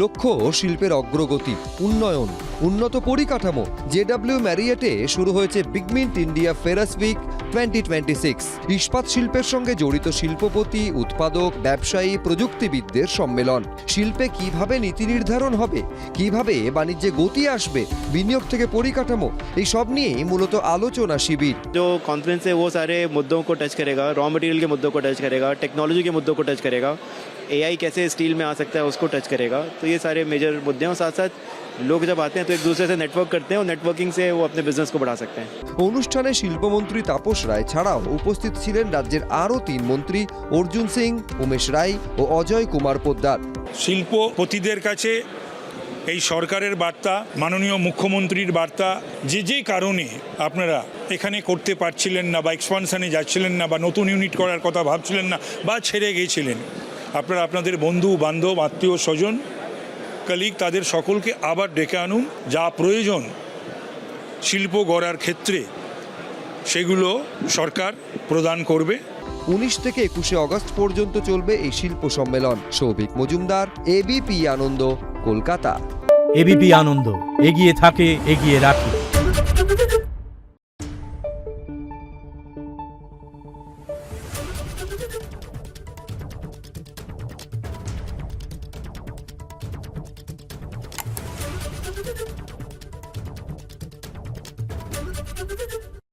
লক্ষ্য শিল্পের অগ্রগতি, উন্নয়ন, উন্নত পরিকাঠামো। জেডব্লিউ ম্যারিয়েটে শুরু হয়েছে বিগমিন্ট ইন্ডিয়া ফেরাস উইক 2026। ইস্পাত শিল্পের সঙ্গে জড়িত শিল্পপতি, উৎপাদক, ব্যবসায়ী, প্রযুক্তিবিদদের সম্মেলন। শিল্পে কিভাবে নীতি নির্ধারণ হবে, কিভাবে বাণিজ্যে গতি আসবে, বিনিয়োগ থেকে পরিকাঠামো, এই সব নিয়েই মূলত আলোচনা শিবির। जो कॉन्फ्रेंस है वो सारे मुद्दों को टच करेगा, रॉ मटेरियल के मुद्दों को टच करेगा, टेक्नोलॉजी के मुद्दों को टच करेगा, एआई कैसे स्टील में आ सकता है उसको टच करेगा। तो ये सारे मेजर मुद्दे हैं और साथ साथ लोग जब आते हैं तो एक दूसरे से नेटवर्क करते हैं और नेटवर्किंग से वो अपने बिजनेस को बढ़ा सकते हैं। অনুষ্ঠানে শিল্পমন্ত্রী তাপস রায় ছাড়াও উপস্থিত ছিলেন রাজ্যের আরও 3 মন্ত্রী অর্জুন সিং, উমেশ রায় ও অজয় কুমার পোদ্দার। শিল্পপতিদের কাছে এই সরকারের বার্তা, মাননীয় মুখ্যমন্ত্রীর বার্তা, যে কারণে আপনারা এখানে করতে পারছিলেন না বা এক্সপানশনে যাচ্ছিলেন না বা নতুন ইউনিট করার কথা ভাবছিলেন না বা ছেড়ে গিয়েছিলেন, আপনারা আপনাদের বন্ধু বান্ধব, আত্মীয় স্বজন, কলিগ তাদের সকলকে আবার ডেকে আনুন। যা প্রয়োজন শিল্প গড়ার ক্ষেত্রে সেগুলো সরকার প্রদান করবে। 19 থেকে 21 অগস্ট পর্যন্ত চলবে এই শিল্প সম্মেলন। সৌভিক মজুমদার, এবিপি আনন্দ, কলকাতা। এবিপি আনন্দ, এগিয়ে থাকে, এগিয়ে রাখে। Thank you.